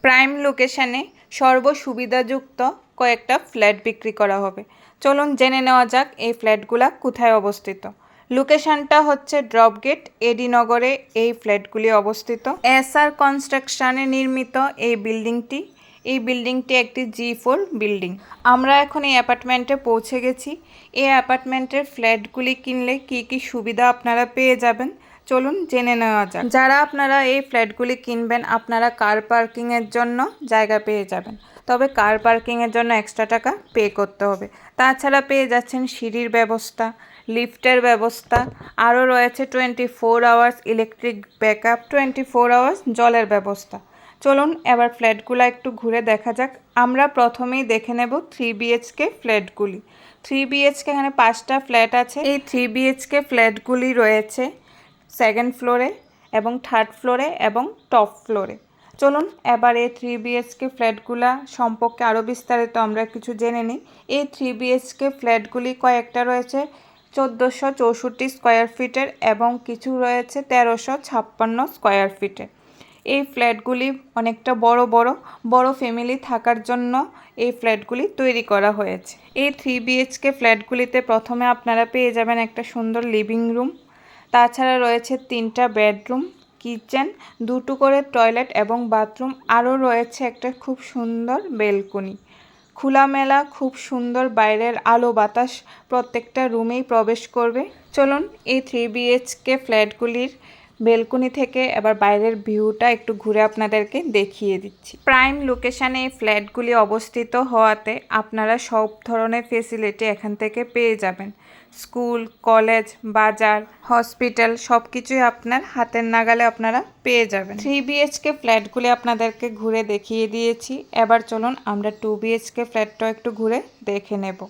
Prime লোকেশানে সর্বসুবিধাযুক্ত কয়েকটা flat বিক্রি করা হবে। চলুন জেনে নেওয়া যাক এই ফ্ল্যাটগুলা কোথায় অবস্থিত। লোকেশানটা হচ্ছে ড্রপগেট এডি নগরে এই ফ্ল্যাটগুলি অবস্থিত। এসআর কনস্ট্রাকশনে নির্মিত এই বিল্ডিংটি একটি G4 বিল্ডিং। আমরা এখন এই অ্যাপার্টমেন্টে পৌঁছে গেছি। এই অ্যাপার্টমেন্টের ফ্ল্যাটগুলি কিনলে কি কি সুবিধা আপনারা পেয়ে যাবেন চলুন জেনে নেওয়া যাক। যারা আপনারা এই ফ্ল্যাটগুলি কিনবেন আপনারা কার পার্কিংয়ের জন্য জায়গা পেয়ে যাবেন, তবে কার পার্কিংয়ের জন্য এক্সট্রা টাকা পে করতে হবে। তাছাড়া পেয়ে যাচ্ছেন সিঁড়ির ব্যবস্থা, লিফটের ব্যবস্থা, আরও রয়েছে 24 আওয়ার্স ইলেকট্রিক ব্যাকআপ, 24 আওয়ার্স জলের ব্যবস্থা। চলুন এবার ফ্ল্যাটগুলো একটু ঘুরে দেখা যাক। আমরা প্রথমেই দেখে নেব 3 BHK ফ্ল্যাটগুলি। 3 BHK এখানে 5টা ফ্ল্যাট আছে। এই 3 BHK ফ্ল্যাটগুলি রয়েছে সেকেন্ড ফ্লোরে এবং থার্ড ফ্লোরে এবং টপ ফ্লোরে। চলুন এবার এই 3 BHK ফ্ল্যাটগুলা সম্পর্কে আরও বিস্তারিত আমরা কিছু জেনে নিই। এই 3 BHK ফ্ল্যাটগুলি কয়েকটা রয়েছে 1464 স্কোয়ার ফিটের এবং কিছু রয়েছে 1356 স্কোয়ার ফিটের। এই ফ্ল্যাটগুলি অনেকটা বড় ফ্যামিলি থাকার জন্য এই ফ্ল্যাটগুলি তৈরি করা হয়েছে। এই 3 BHK ফ্ল্যাটগুলিতে প্রথমে আপনারা পেয়ে যাবেন একটা সুন্দর লিভিং রুম, তাছাড়া রয়েছে 3টা বেডরুম, কিচেন, 2টো করে টয়লেট এবং বাথরুম, আরও রয়েছে একটা খুব সুন্দর বেলকনি। খোলামেলা খুব সুন্দর বাইরের আলো বাতাস প্রত্যেকটা রুমেই প্রবেশ করবে। চলুন এই 3 BHK ফ্ল্যাটগুলির বেলকনি থেকে এবার বাইরের ভিউটা একটু ঘুরে আপনাদেরকে দেখিয়ে দিচ্ছি। প্রাইম লোকেশানে এই ফ্ল্যাটগুলি অবস্থিত হওয়াতে আপনারা সব ধরনের ফেসিলিটি এখান থেকে পেয়ে যাবেন। স্কুল, কলেজ, বাজার, হসপিটাল সব কিছুই আপনার হাতের নাগালে আপনারা পেয়ে যাবেন। 3 BHK ফ্ল্যাটগুলি আপনাদেরকে ঘুরে দেখিয়ে দিয়েছি। এবার চলুন আমরা 2 BHK ফ্ল্যাটটাও একটু ঘুরে দেখে নেব।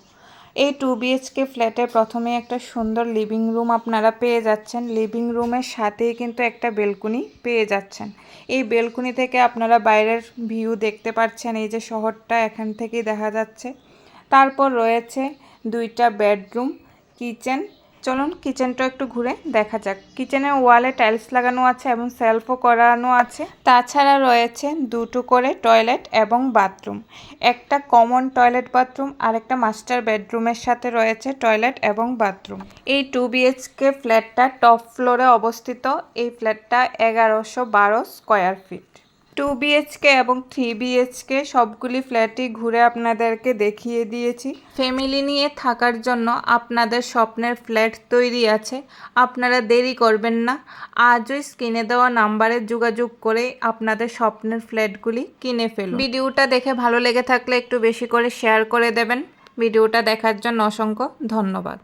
এই 2 BHK ফ্ল্যাটে প্রথমে একটা সুন্দর লিভিং রুম আপনারা পেয়ে যাচ্ছেন। লিভিং রুমের সাথেই কিন্তু একটা বেলকনি পেয়ে যাচ্ছেন। এই বেলকনি থেকে আপনারা বাইরের ভিউ দেখতে পাচ্ছেন, এই যে শহরটা এখান থেকেই দেখা যাচ্ছে। তারপর রয়েছে 2টা বেডরুম, কিচেন। চলুন কিচেনটা একটু ঘুরে দেখা যাক। কিচেনের ওয়ালে টাইলস লাগানো আছে এবং সেলফও করানো আছে। তাছাড়া রয়েছে 2টো করে টয়লেট এবং বাথরুম, একটা কমন টয়লেট বাথরুম আর একটা মাস্টার বেডরুমের সাথে রয়েছে টয়লেট এবং বাথরুম। এই 2 BHK ফ্ল্যাটটা টপ ফ্লোরে অবস্থিত। এই ফ্ল্যাটটা 1112 স্কোয়ার ফিট। 2 BHK এবং 3 BHK সবগুলি ফ্ল্যাটই ঘুরে আপনাদেরকে দেখিয়ে দিয়েছি। ফ্যামিলি নিয়ে থাকার জন্য আপনাদের স্বপ্নের ফ্ল্যাট তৈরি আছে। আপনারা দেরি করবেন না, আজই স্ক্রিনে দেওয়া নাম্বারে যোগাযোগ করে আপনাদের স্বপ্নের ফ্ল্যাটগুলি কিনে ফেলুন। ভিডিওটা দেখে ভালো লেগে থাকলে একটু বেশি করে শেয়ার করে দেবেন। ভিডিওটা দেখার জন্য অসংখ্য ধন্যবাদ।